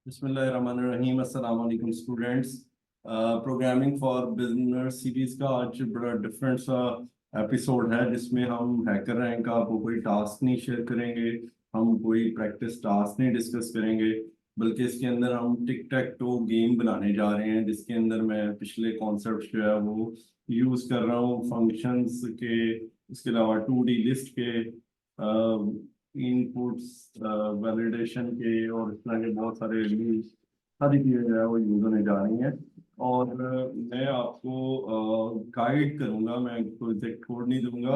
बिस्मिल्लाहिर्रहमानिर्रहीम। अस्सलाम वालेकुम स्टूडेंट्स। प्रोग्रामिंग फॉर बिजनर सीरीज का आज बड़ा डिफरेंट सा एपिसोड है जिसमें हम हैकर रैंक का आपको कोई टास्क नहीं शेयर करेंगे, हम कोई प्रैक्टिस टास्क नहीं डिस्कस करेंगे, बल्कि इसके अंदर हम टिक टैक टो गेम बनाने जा रहे हैं जिसके अंदर मैं पिछले कॉन्सेप्ट जो है वो यूज़ कर रहा हूँ फंक्शंस के, उसके अलावा 2D लिस्ट के, इनपुट्स, वैलिडेशन के और इस तरह के बहुत सारे रूल्स, सारी चीज़ें जो है वो यूज होने जा रही हैं। और मैं आपको गाइड करूंगा, मैं कोई से छोड़ नहीं दूंगा।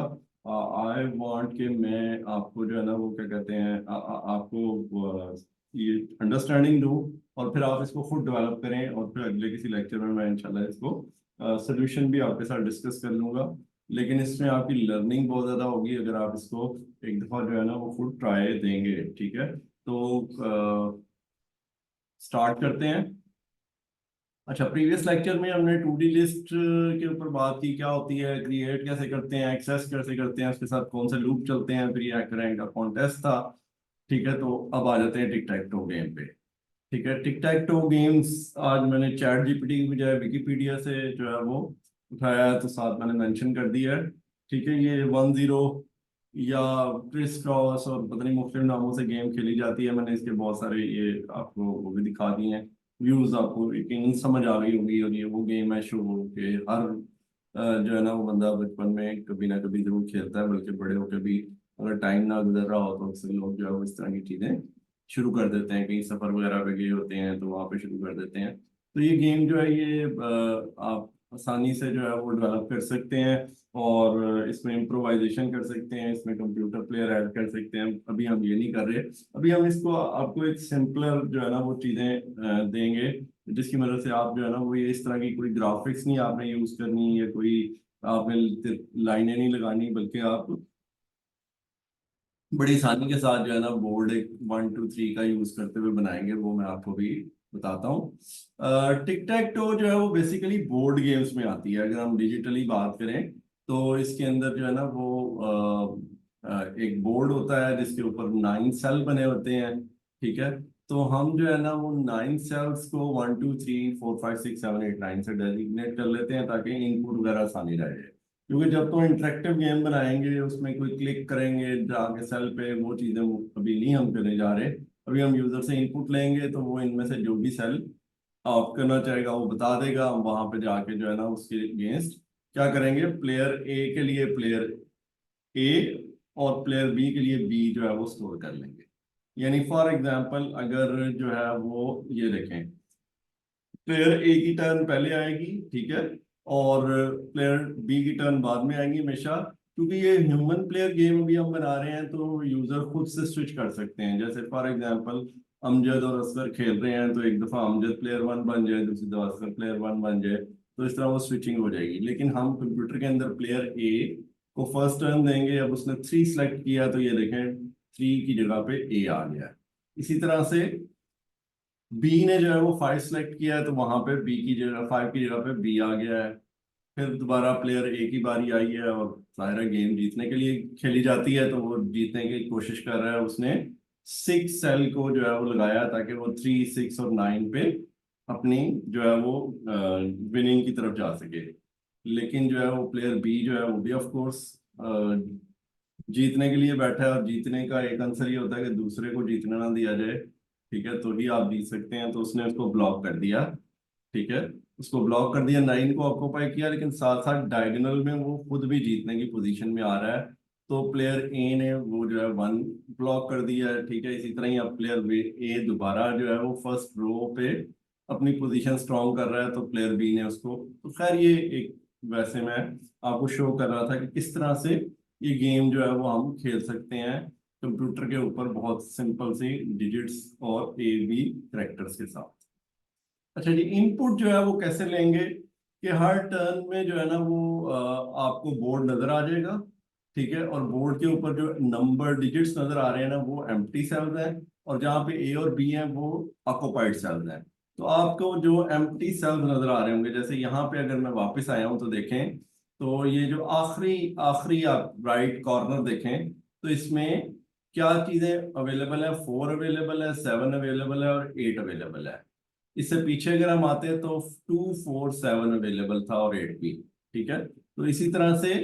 आई वांट कि मैं आपको जो है ना वो क्या कहते हैं आपको ये अंडरस्टैंडिंग दूं और फिर आप इसको खुद डेवलप करें और फिर अगले किसी लेक्चर में मैं इंशाल्लाह इसको सोल्यूशन भी आपके साथ डिस्कस कर लूंगा। लेकिन इसमें आपकी लर्निंग बहुत ज़्यादा होगी अगर आप इसको एक दफ़ा जो है ना वो फुल ट्राई देंगे। ठीक है, तो स्टार्ट करते हैं। अच्छा, प्रीवियस लेक्चर में हमने 2D लिस्ट के ऊपर बात की, क्या होती है, क्रिएट कैसे करते हैं, एक्सेस कैसे करते हैं, उसके साथ कौन से लूप चलते हैं, फिर ये हैकर रैंक का कॉन्टेस्ट था। ठीक है, तो अब आ जाते हैं टिक टैक टो गेम पे। ठीक है, टिक टैक टो गेम्स आज मैंने चैट जीपीटी की बजाय विकीपीडिया से जो है वो उठाया है, तो साथ मैंने मेंशन कर दिया है। ठीक है, ये 1-0 या क्रिस क्रॉस और पता नहीं मुख्तलिफ नामों से गेम खेली जाती है। मैंने इसके बहुत सारे ये आपको वो भी दिखा दिए हैं, व्यूज आपको यकीन समझ आ गई होगी। और ये वो गेम है शो के हर जो है ना वो बंदा बचपन में कभी ना कभी जरूर खेलता है, बल्कि बड़े होकर भी अगर टाइम ना गुजर रहा हो तो अक्सर लोग जो है वो इस तरह की चीजें शुरू कर देते हैं, कहीं सफर वगैरह पे गए होते हैं तो वहां पे शुरू कर देते हैं। तो ये गेम जो है ये आप आसानी से जो है वो डेवलप कर सकते हैं और इसमें इम्प्रोवाइजेशन कर सकते हैं, इसमें कंप्यूटर प्लेयर ऐड कर सकते हैं। अभी हम ये नहीं कर रहे, अभी हम इसको आपको एक सिंपलर जो है ना वो चीजें देंगे जिसकी मदद से आप जो है ना वो ये इस तरह की कोई ग्राफिक्स नहीं आपने यूज करनी या कोई आपने लाइनें नहीं लगानी, बल्कि आप बड़ी आसानी के साथ जो है ना बोर्ड एक 1 2 3 का यूज करते हुए बनाएंगे, वो मैं आपको भी बताता हूँ। टिक टैक टो जो है वो बेसिकली बोर्ड गेम्स में आती है। अगर हम डिजिटली बात करें तो इसके अंदर जो है ना वो एक बोर्ड होता है जिसके ऊपर 9 सेल बने होते हैं। ठीक है, तो हम जो है ना वो 9 सेल्स को 1 2 3 4 5 6 7 8 9 से डेजिग्नेट कर लेते हैं ताकि इनपुट वगैरह आसानी रहे। क्योंकि जब तो इंटरेक्टिव गेम बनाएंगे उसमें कोई क्लिक करेंगे जाके सेल पे, वो चीजें अभी नहीं हम करने जा रहे। अभी हम यूजर से इनपुट लेंगे तो वो इनमें से जो भी सेल आप करना चाहेगा वो बता देगा। हम वहां पे जाके जो है ना उसके अगेंस्ट क्या करेंगे, प्लेयर ए के लिए प्लेयर ए और प्लेयर बी के लिए बी जो है वो स्टोर कर लेंगे। यानी फॉर एग्जांपल अगर जो है वो ये देखें, प्लेयर ए की टर्न पहले आएगी, ठीक है, और प्लेयर बी की टर्न बाद में आएगी हमेशा। क्योंकि ये ह्यूमन प्लेयर गेम भी हम बना रहे हैं तो यूजर खुद से स्विच कर सकते हैं। जैसे फॉर एग्जांपल अमजद और असगर खेल रहे हैं तो एक दफा अमजद प्लेयर 1 बन जाए, दूसरी दफा असगर प्लेयर 1 बन जाए, तो इस तरह वो स्विचिंग हो जाएगी। लेकिन हम कंप्यूटर के अंदर प्लेयर ए को फर्स्ट टर्न देंगे, अब उसने 3 सेलेक्ट किया तो ये देखें 3 की जगह पे ए आ गया। इसी तरह से बी ने जो है वो 5 सेलेक्ट किया है तो वहां पे बी की जगह 5 की जगह पे बी आ गया है। फिर दोबारा प्लेयर ए की बारी आई है और जाहिर है गेम जीतने के लिए खेली जाती है, तो वो जीतने की कोशिश कर रहा है। उसने 6 सेल को जो है वो लगाया ताकि वो 3 6 और 9 पे अपनी जो है वो विनिंग की तरफ जा सके। लेकिन जो है वो प्लेयर बी जो है वो भी ऑफ कोर्स जीतने के लिए बैठा है और जीतने का एक आंसर ये होता है कि दूसरे को जीतने ना दिया जाए। ठीक है, तो ही आप जीत सकते हैं, तो उसने उसको ब्लॉक कर दिया। ठीक है, उसको ब्लॉक कर दिया, 9 को ऑक्यूपाई किया, लेकिन साथ साथ डायगोनल में वो खुद भी जीतने की पोजीशन में आ रहा है। तो प्लेयर ए ने वो जो है 1 ब्लॉक कर दिया है। ठीक है, इसी तरह ही अब प्लेयर ए दोबारा जो है वो फर्स्ट रो पे अपनी पोजीशन स्ट्रॉन्ग कर रहा है, तो प्लेयर बी ने उसको, तो खैर ये एक वैसे मैं आपको शो कर रहा था कि किस तरह से ये गेम जो है वो हम खेल सकते हैं कंप्यूटर के ऊपर बहुत सिंपल सी डिजिट्स और ए बी करेक्टर्स के साथ। अच्छा जी, इनपुट जो है वो कैसे लेंगे कि हर टर्न में जो है ना वो आपको बोर्ड नजर आ जाएगा। ठीक है, और बोर्ड के ऊपर जो नंबर डिजिट्स नजर आ रहे हैं ना वो एम्प्टी सेल्स हैं, और जहाँ पे ए और बी हैं वो ऑक्युपाइड सेल्स हैं। तो आपको जो एम्प्टी सेल्स नजर आ रहे होंगे, जैसे यहाँ पे अगर मैं वापस आया हूँ तो देखें, तो ये जो आखिरी आखिरी आप राइट कॉर्नर देखें तो इसमें क्या चीजें अवेलेबल है, 4 अवेलेबल है, 7 अवेलेबल है और 8 अवेलेबल है। इससे पीछे अगर हम आते हैं तो 2 4 7 अवेलेबल था और 8 भी। ठीक है, तो इसी तरह से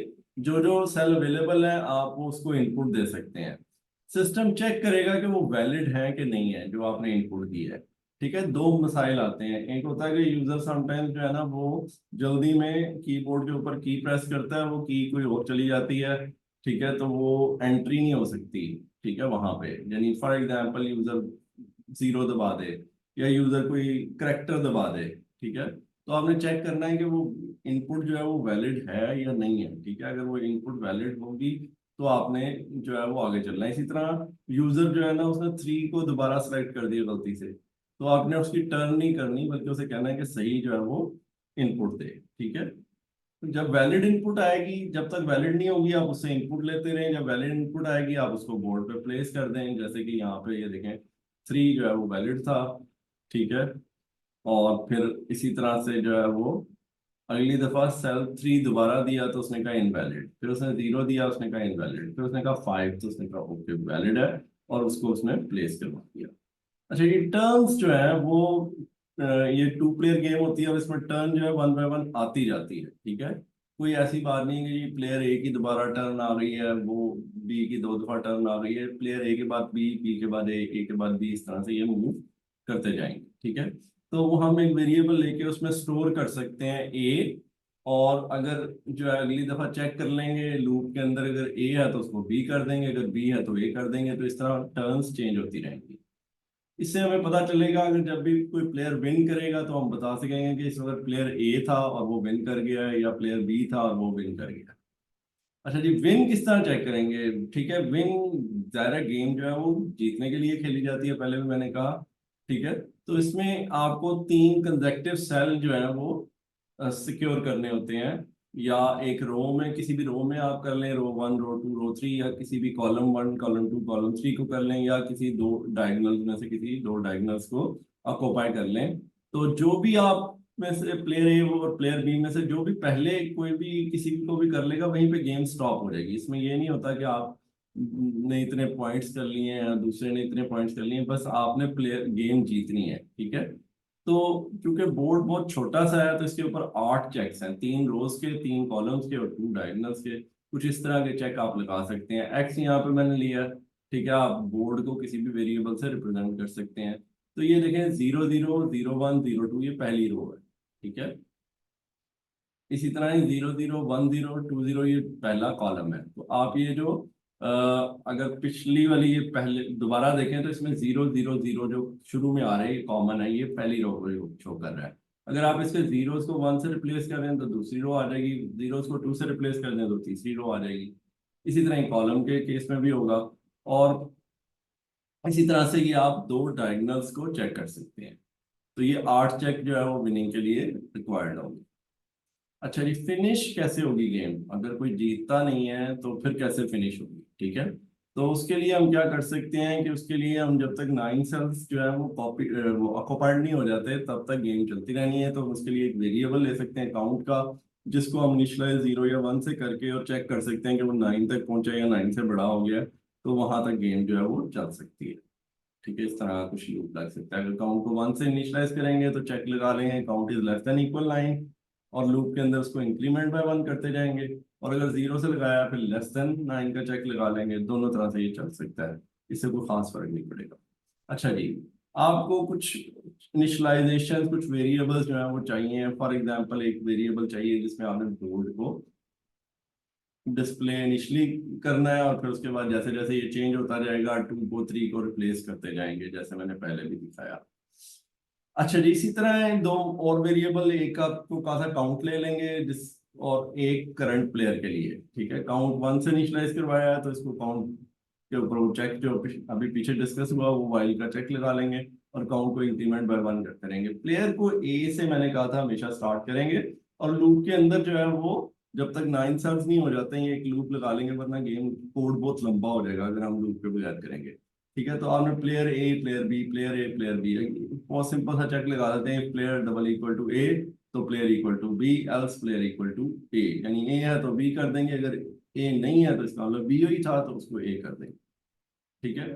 जो जो सेल अवेलेबल है आप वो उसको इनपुट दे सकते हैं। सिस्टम चेक करेगा कि वो वैलिड है कि नहीं है जो आपने इनपुट दी है। ठीक है, दो मसाइल आते हैं। एक होता है कि यूजर समटाइम्स जो है ना वो जल्दी में कीबोर्ड के ऊपर की प्रेस करता है, वो की कोई और चली जाती है। ठीक है, तो वो एंट्री नहीं हो सकती। ठीक है, वहां पे यानी फॉर एग्जांपल यूजर जीरो दबा दे या यूजर कोई करेक्टर दबा दे। ठीक है, तो आपने चेक करना है कि वो इनपुट जो है वो वैलिड है या नहीं है। ठीक है, अगर वो इनपुट वैलिड होगी तो आपने जो है वो आगे चलना है। इसी तरह यूजर जो है ना उसने 3 को दोबारा सेलेक्ट कर दिया गलती से, तो आपने उसकी टर्न नहीं करनी बल्कि उसे कहना है कि सही जो है वो इनपुट दे। ठीक है, तो जब वैलिड इनपुट आएगी, जब तक वैलिड नहीं होगी आप उससे इनपुट लेते रहें, जब वैलिड इनपुट आएगी आप उसको बोर्ड पे प्लेस कर दें। जैसे कि यहाँ पे ये देखें 3 जो है वो वैलिड था। ठीक है, और फिर इसी तरह से जो है वो अगली दफा सेल 3 दोबारा दिया तो उसने कहा इनवैलिड, फिर उसने 0 दिया उसने कहा इनवैलिड, फिर उसने कहा 5 तो उसने कहा ओके वैलिड है, और उसको उसने प्लेस करवा दिया। अच्छा, ये टर्न्स जो है वो ये 2 प्लेयर गेम होती है और इसमें टर्न जो है 1 बाय 1 आती जाती है। ठीक है, कोई ऐसी बात नहीं है कि ये प्लेयर ए की दोबारा टर्न आ रही है, वो बी की 2 दफा टर्न आ रही है। प्लेयर ए के बाद बी, बी के बाद ए के बाद बी, इस तरह से ये मूव करते जाएंगे। ठीक है, तो वो हम एक वेरिएबल लेके उसमें स्टोर कर सकते हैं ए, और अगर जो है अगली दफा चेक कर लेंगे लूप के अंदर, अगर ए है तो उसको बी कर देंगे, अगर बी है तो ए कर देंगे। तो इस तरह टर्न्स चेंज होती रहेंगी। इससे हमें पता चलेगा अगर जब भी कोई प्लेयर विन करेगा तो हम बता सकेंगे कि इस वक्त प्लेयर ए था और वो विन कर गया है, या प्लेयर बी था और वो विन कर गया। अच्छा जी, विन किस तरह चेक करेंगे? ठीक है, विन ज़ाहिर है गेम जो है वो जीतने के लिए खेली जाती है, पहले भी मैंने कहा। ठीक है, तो इसमें आपको 3 कंसेक्टिव सेल जो है वो सिक्योर करने होते हैं। या एक रो में, किसी भी रो में आप कर लें, रो 1 रो 2 रो 3, या किसी भी कॉलम 1 कॉलम 2 कॉलम 3 को कर लें, या किसी दो डायगोनल्स में से किसी 2 डायगोनल्स को ऑक्यूपाई कर लें। तो जो भी आप में से प्लेयर ए और प्लेयर बी में से जो भी पहले कोई भी किसी को भी कर लेगा वहीं पे गेम स्टॉप हो जाएगी। इसमें ये नहीं होता कि आप ने इतने पॉइंट्स कर लिए हैं या दूसरे ने इतने पॉइंट्स कर लिए हैं, बस आपने प्लेयर गेम जीतनी है। ठीक है, तो क्योंकि बोर्ड बहुत छोटा सा है तो इसके ऊपर 8 चेक्स हैं, 3 रोज के, 3 कॉलम्स के और 2 डायगोनल्स के। कुछ इस तरह के चेक आप लगा सकते हैं। एक्स यहाँ पे मैंने लिया है। ठीक है, आप बोर्ड को किसी भी वेरिएबल से रिप्रेजेंट कर सकते हैं। तो ये देखें 0 0 0 1 0 2 ये पहली रो है। ठीक है, इसी तरह ही 0 0 1 0 2 0 ये पहला कॉलम है। तो आप ये जो अगर पिछली वाली ये पहले दोबारा देखें तो इसमें 0 0 0 जो शुरू में आ रहे हैं कॉमन है, ये पहली रो को शो कर रहा है। अगर आप इसके जीरोस को 1 से रिप्लेस कर दें तो दूसरी रो आ जाएगी, जीरोस को 2 से रिप्लेस कर दें तो तीसरी रो आ जाएगी। इसी तरह कॉलम के केस में भी होगा। और इसी तरह से ये आप 2 डायगोनल्स को चेक कर सकते हैं। तो ये 8 चेक जो है वो विनिंग के लिए रिक्वायर्ड होंगे। अच्छा जी, फिनिश कैसे होगी गेम? अगर कोई जीतता नहीं है तो फिर कैसे फिनिश होगी? ठीक है, तो उसके लिए हम क्या कर सकते हैं कि उसके लिए हम जब तक 9 सेल्स जो है वो ऑक्युपाइड नहीं हो जाते तब तक गेम चलती रहनी है। तो हम उसके लिए एक वेरिएबल ले सकते हैं काउंट का, जिसको हम इनिशियलाइज 0 या 1 से करके और चेक कर सकते हैं कि वो 9 तक पहुंचा या 9 से बड़ा हो गया है, तो वहां तक गेम जो है वो चल सकती है। ठीक है, इस तरह कुछ लूप लग सकता है। अगर काउंट को 1 से इनिशियलाइज करेंगे तो चेक लगा लेंगे count is less than equal 9, और लूप के अंदर उसको इंक्रीमेंट बाय 1 करते जाएंगे। और अगर 0 से लगाया फिर लेस देन 9 का चेक लगा लेंगे। दोनों तरह से ये चल सकता है, इससे कोई खास फर्क नहीं पड़ेगा। अच्छा जी, आपको कुछ इनिशियलाइजेशन, कुछ वेरिएबल्स जो है वो चाहिए। फॉर एग्जांपल एक वेरिएबल चाहिए जिसमें आपने बोर्ड को डिस्प्ले इनिशली करना है, और फिर उसके बाद जैसे जैसे ये चेंज होता जाएगा 2 को 3 को रिप्लेस करते जाएंगे, जैसे मैंने पहले भी दिखाया। अच्छा जी, इसी तरह 2 और वेरिएबल, एक आपको खासा काउंट ले लेंगे जिस, और एक करंट प्लेयर के लिए। ठीक है, काउंट 1 से इनिशियलाइज करवाया है तो इसको काउंट के ऊपर वो चेक जो अभी पीछे डिस्कस हुआ वो वाइल का चेक लगा लेंगे, और काउंट को इंक्रीमेंट बाय 1 करते रहेंगे। प्लेयर को ए से मैंने कहा था हमेशा स्टार्ट करेंगे, और लूप के अंदर जो है वो जब तक 9 सेल्स नहीं हो जाते हैं एक लूप लगा लेंगे, वरना गेम कोड बहुत लंबा हो जाएगा अगर हम लूप के बगैर करेंगे। ठीक है, तो आपने player a player b player a player b, बहुत सिंपल सा चेक लगा देते हैं। Player double equal to a तो player equal to b, else player equal to a, यानी ए है तो बी कर देंगे, अगर ए नहीं है तो इसका मतलब बी ही था तो उसको ए कर देंगे। ठीक है।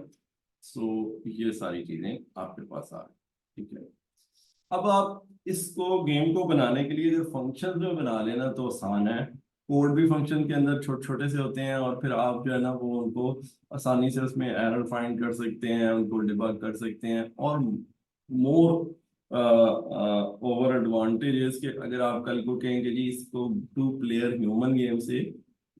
सो ये सारी चीजें आपके पास आ गई, ठीक है। अब आप इसको गेम को बनाने के लिए अगर फंक्शन में बना लेना तो आसान है। कोड भी फंक्शन के अंदर छोटे छोटे से होते हैं, और फिर आप जो है ना वो उनको आसानी से उसमें एरर फाइंड कर सकते हैं, उनको डिबग कर सकते हैं। और मोर ओवर एडवांटेजेस के अगर आप कल को कहेंगे जी इसको टू प्लेयर ह्यूमन गेम से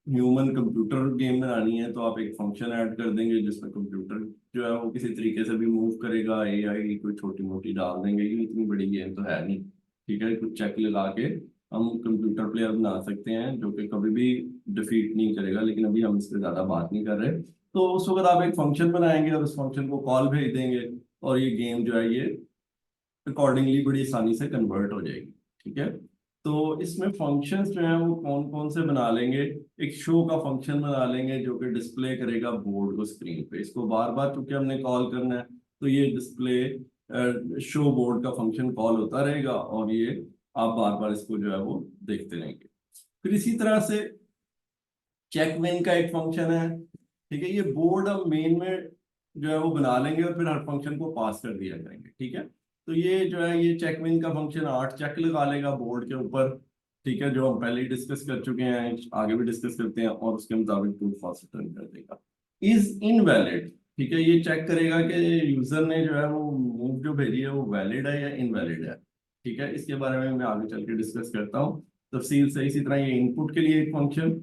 ह्यूमन कंप्यूटर गेम बनानी है, तो आप एक फंक्शन ऐड कर देंगे जिसमें कंप्यूटर जो है वो किसी तरीके से भी मूव करेगा, एआई कोई छोटी मोटी डाल देंगे, ये इतनी बड़ी गेम तो है नहीं। ठीक है, कुछ चेक लगा के हम कंप्यूटर प्लेयर बना सकते हैं जो कि कभी भी डिफीट नहीं करेगा, लेकिन अभी हम इस पर ज्यादा बात नहीं कर रहे। तो उस वक्त आप एक फंक्शन बनाएंगे और उस फंक्शन को कॉल भेज देंगे, और ये गेम जो है ये अकॉर्डिंगली बड़ी आसानी से कन्वर्ट हो जाएगी। ठीक है, तो इसमें फंक्शंस जो हैं वो कौन कौन से बना लेंगे। एक शो का फंक्शन बना लेंगे जो कि डिस्प्ले करेगा बोर्ड को स्क्रीन पे, इसको बार बार क्योंकि हमने कॉल करना है तो ये डिस्प्ले शो बोर्ड का फंक्शन कॉल होता रहेगा, और ये आप बार बार इसको जो है वो देखते रहेंगे। फिर इसी तरह से चेक मेन का एक फंक्शन है। ठीक है, ये बोर्ड हम मेन में जो है वो बना लेंगे और फिर हर फंक्शन को पास कर दिया करेंगे। ठीक है, तो ये जो है ये चेक मेन का फंक्शन 8 चेक लगा लेगा बोर्ड के ऊपर। ठीक है, जो हम पहले ही डिस्कस कर चुके हैं, आगे भी डिस्कस करते हैं, और उसके मुताबिक ट्रू फॉल्स रिटर्न कर देगा। इज इनवैलिड, ठीक है, ये चेक करेगा कि यूजर ने जो है वो मूव जो भेजी है वो वैलिड है या इनवैलिड है। ठीक है, इसके बारे में मैं आगे चल के डिस्कस करता हूँ तफसील से। इसी तरह ये इनपुट के लिए एक फंक्शन,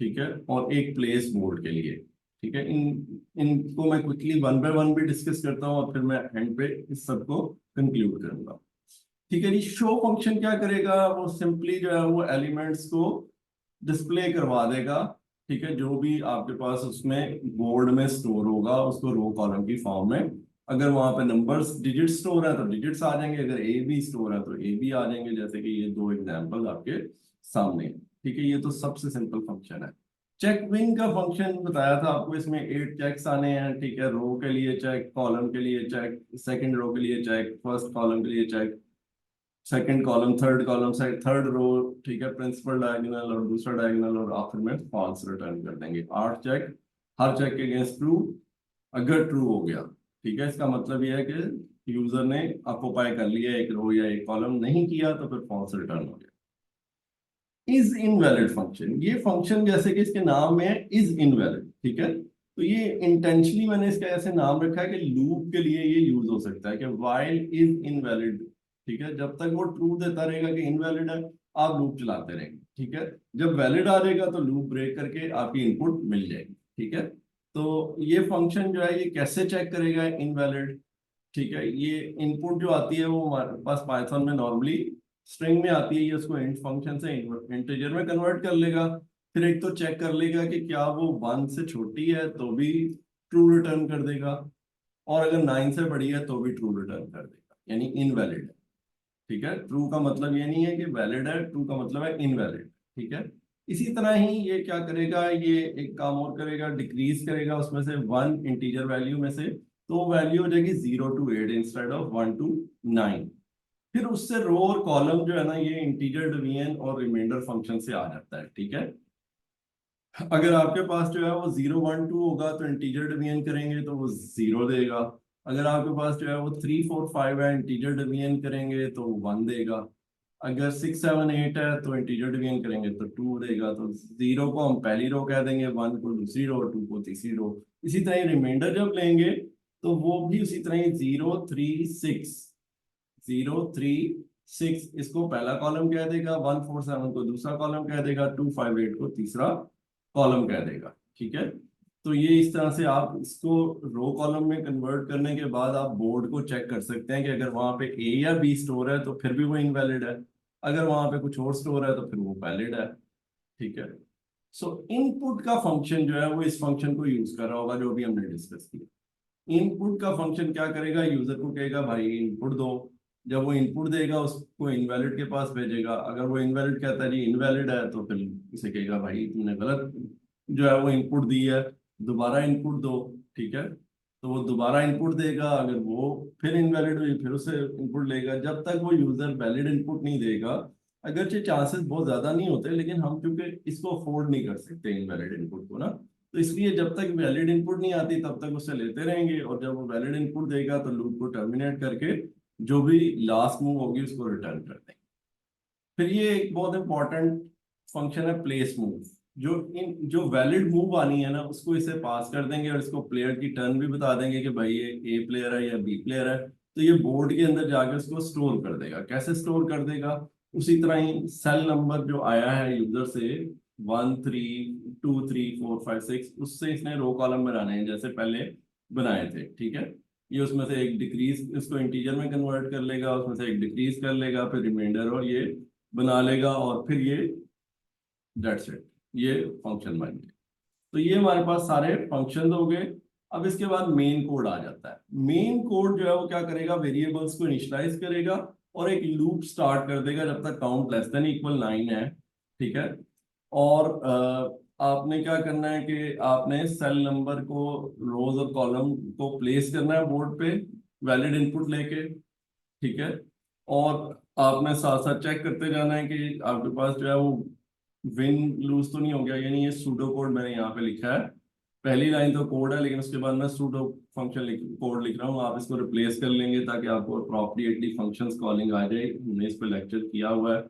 ठीक है, और एक प्लेस बोर्ड के लिए। ठीक है, इनको मैं क्विकली वन बाय वन भी डिस्कस करता हूँ और फिर मैं एंड पे इस सबको कंक्लूड करूंगा। ठीक है जी, शो फंक्शन क्या करेगा, वो सिंपली जो है वो एलिमेंट्स को डिस्प्ले करवा देगा। ठीक है, जो भी आपके पास उसमें बोर्ड में स्टोर होगा उसको रो कॉलम की फॉर्म में, अगर वहां पे नंबर्स डिजिट स्टोर है तो डिजिट्स आ जाएंगे, अगर ए बी स्टोर है तो ए बी आ जाएंगे, जैसे कि ये दो एग्जांपल आपके सामने हैं। ठीक है, ये तो सबसे सिंपल फंक्शन है। चेक विन का फंक्शन बताया था आपको, इसमें 8 चेक्स आने हैं। ठीक है, रो के लिए चेक, कॉलम के लिए चेक, सेकंड रो के लिए चेक, फर्स्ट कॉलम के लिए check, second column, third column, third row. ठीक है, प्रिंसिपल डायगोनल और दूसरा डायगोनल, और आखिर में फॉल्स रिटर्न कर देंगे। 8 चेक, हर चेक के अगेंस्ट ट्रू, अगर ट्रू हो गया, ठीक है, इसका मतलब यह है कि यूजर ने ऑक्युपाई कर लिया एक रो या एक कॉलम, नहीं किया तो फिर फॉल्स रिटर्न हो गया। इज इनवैलिड फंक्शन, ये फंक्शन जैसे कि इसके नाम में है इज इनवैलिड। ठीक है, तो ये इंटेंशनली मैंने इसका ऐसे नाम रखा है कि लूप के लिए ये यूज हो सकता है कि व्हाइल इज इनवैलिड। ठीक है, जब तक वो ट्रू देता रहेगा कि इनवैलिड है, आप लूप चलाते रहेंगे। ठीक है, जब वैलिड आ जाएगा तो लूप ब्रेक करके आपकी इनपुट मिल जाएगी। ठीक है, तो ये फंक्शन जो है ये कैसे चेक करेगा इनवैलिड। ठीक है, ये इनपुट जो आती है वो हमारे पास पाइथन में नॉर्मली स्ट्रिंग में आती है, ये उसको इंट फंक्शन से इंटीजर में कन्वर्ट कर लेगा। फिर एक तो चेक कर लेगा कि क्या वो 1 से छोटी है तो भी ट्रू रिटर्न कर देगा, और अगर 9 से बड़ी है तो भी ट्रू रिटर्न कर देगा, यानी इनवैलिड है। ठीक है, ट्रू का मतलब ये नहीं है कि वैलिड है, ट्रू का मतलब है इनवैलिड। ठीक है, इसी तरह ही ये क्या करेगा, ये एक काम और करेगा, डिक्रीज करेगा उसमें से 1 इंटीजर वैल्यू में से, तो वैल्यू हो जाएगी 0 to 8 इंस्टेड ऑफ 1 to 9। फिर उससे रो और कॉलम जो है ना ये इंटीजर डिवीजन और रिमाइंडर फंक्शन से आ जाता है। ठीक है, अगर आपके पास जो है वो 0 1 2 होगा तो इंटीजर डिवीजन करेंगे तो वो 0 देगा। अगर आपके पास जो है वो 3 4 5 है, इंटीजर डिवीजन करेंगे तो 1 देगा। अगर 6 7 8 है तो इंटीजर डिवीजन करेंगे तो 2 देगा। तो 0 को हम पहली रो कह देंगे, 1 को दूसरी रो, 2 को तीसरी रो। इसी तरह रिमाइंडर जब लेंगे तो वो भी उसी तरह 0 3 6, 0 3 6 इसको पहला कॉलम कह देगा, 1 4 7 को दूसरा कॉलम कह देगा, 2 5 8 को तीसरा कॉलम कह देगा। ठीक है, तो ये इस तरह से आप इसको रो कॉलम में कन्वर्ट करने के बाद आप बोर्ड को चेक कर सकते हैं कि अगर वहां पे ए या बी स्टोर है तो फिर भी वो इनवैलिड है, अगर वहां पे कुछ और स्टोर है तो फिर वो वैलिड है। ठीक है, सो इनपुट का फंक्शन जो है वो इस फंक्शन को यूज कर रहा होगा जो भी हमने डिस्कस किया। इनपुट का फंक्शन क्या करेगा, यूजर को कहेगा भाई इनपुट दो। जब वो इनपुट देगा उसको इनवैलिड के पास भेजेगा, अगर वो इनवैलिड कहता है जी इनवैलिड है तो फिर उसे कहेगा भाई तुमने गलत जो है वो इनपुट दी है, दोबारा इनपुट दो। ठीक है, तो वो दोबारा इनपुट देगा, अगर वो फिर इनवैलिड हुई फिर उसे इनपुट लेगा, जब तक वो यूजर वैलिड इनपुट नहीं देगा। अगरचे चांसेस बहुत ज्यादा नहीं होते, लेकिन हम क्योंकि इसको अफोर्ड नहीं कर सकते इनवैलिड इनपुट को ना, तो इसलिए जब तक वैलिड इनपुट नहीं आती तब तक उसे लेते रहेंगे, और जब वो वैलिड इनपुट देगा तो लूप को टर्मिनेट करके जो भी लास्ट मूव होगी उसको रिटर्न कर देंगे। फिर ये एक बहुत इंपॉर्टेंट फंक्शन है प्लेस मूव। जो वैलिड मूव आनी है ना उसको इसे पास कर देंगे, और इसको प्लेयर की टर्न भी बता देंगे कि भाई ये ए प्लेयर है या बी प्लेयर है। तो ये बोर्ड के अंदर जाके उसको स्टोर कर देगा। कैसे स्टोर कर देगा? उसी तरह ही सेल नंबर जो आया है यूजर से 1 3 2 3 4 5 6, उससे इसने रो कॉलम बनाने हैं जैसे पहले बनाए थे। ठीक है, ये उसमें से एक डिक्रीज, इसको इंटीजर में कन्वर्ट कर लेगा, उसमें से एक डिक्रीज कर लेगा, फिर रिमाइंडर और ये बना लेगा, और फिर ये दैट्स इट, ये फंक्शन बन गए। तो ये हमारे पास सारे फंक्शन हो गए। अब इसके बाद मेन कोड आ जाता है। मेन कोड जो है वो क्या करेगा, वेरिएबल्स को इनिशियलाइज करेगा और एक लूप स्टार्ट कर देगा जब तक काउंट लेस देन इक्वल 9 है। ठीक है, और आपने क्या करना है कि आपने सेल नंबर को, रोज और कॉलम को प्लेस करना है बोर्ड पे वैलिड इनपुट लेके। ठीक है, और आपने साथ साथ चेक करते जाना है कि आपके पास जो है वो विन लूज तो नहीं हो गया। यानी ये सूडो कोड मैंने यहाँ पे लिखा है, पहली लाइन तो कोड है लेकिन उसके बाद मैं सूडो फंक्शन कोड लिख रहा हूँ। आप इसको रिप्लेस कर लेंगे ताकि आपको अप्रोप्रिएटली फंक्शंस कॉलिंग आ जाए। हमने इस पे लेक्चर किया हुआ है।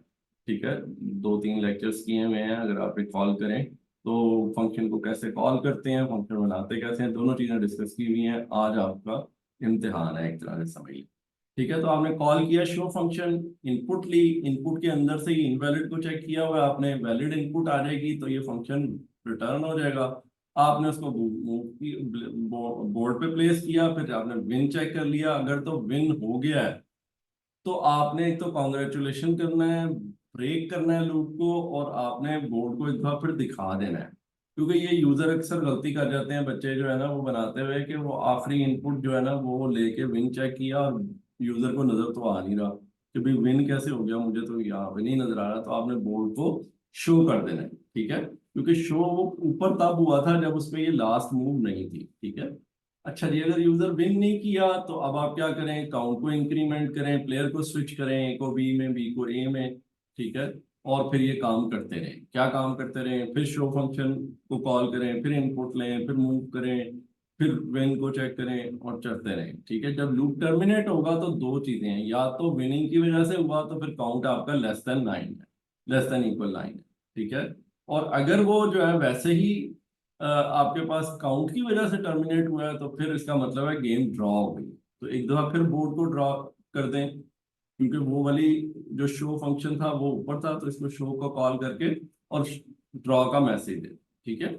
ठीक है, 2 3 लेक्चर्स किए हुए हैं। अगर आप कॉल करें तो फंक्शन को कैसे कॉल करते हैं, फंक्शन बनाते कैसे हैं, दोनों चीजें डिस्कस की हुई हैं। आज आपका इम्तिहान है एक तरह से, समझ लीजिए। ठीक है, तो आपने कॉल किया शो फंक्शन, इनपुट ली, इनपुट के अंदर से ही इनवैलिड को चेक किया हुआ है आपने, वैलिड इनपुट आ जाएगी तो ये फंक्शन रिटर्न हो जाएगा। आपने उसको बोर्ड पे प्लेस किया, फिर आपने विन चेक कर लिया। अगर तो विन हो गया है तो आपने एक तो कॉन्ग्रेचुलेशन करना है, ब्रेक करना है लूप को, और आपने बोर्ड को एक बार फिर दिखा देना है। क्योंकि ये यूजर अक्सर गलती कर जाते हैं बच्चे जो है ना, वो बनाते हुए कि वो आखिरी इनपुट जो है ना वो लेके विन चेक किया और यूजर को नजर तो आ नहीं रहा कि भाई विन कैसे हो गया, मुझे तो यहाँ पे नहीं नजर आ रहा। तो आपने बोर्ड को शो कर देना है। ठीक है, क्योंकि शो वो ऊपर तब हुआ था जब उसमें ये लास्ट मूव नहीं थी। ठीक है, अच्छा जी, अगर यूजर विन नहीं किया तो अब आप क्या करें, काउंट को इंक्रीमेंट करें, प्लेयर को स्विच करें, ए को बी में, बी को ए में। ठीक है, और फिर ये काम करते रहें। क्या काम करते रहें? फिर शो फंक्शन को कॉल करें, फिर इनपुट लें, फिर मूव करें, फिर विन को चेक करें और चलते रहें। ठीक है, जब लूप टर्मिनेट होगा तो दो चीजें हैं, या तो विनिंग की वजह से हुआ तो फिर काउंट आपका लेस देन 9 है, लेस देन इक्वल 9 है। ठीक है, और अगर वो जो है वैसे ही आपके पास काउंट की वजह से टर्मिनेट हुआ है तो फिर इसका मतलब है गेम ड्रॉ हो गई। तो एक दफा फिर बोर्ड को ड्रॉ कर दें, क्योंकि वो वाली जो शो फंक्शन था वो ऊपर था, तो इसको शो को कॉल करके और ड्रॉ का मैसेज दे। ठीक है,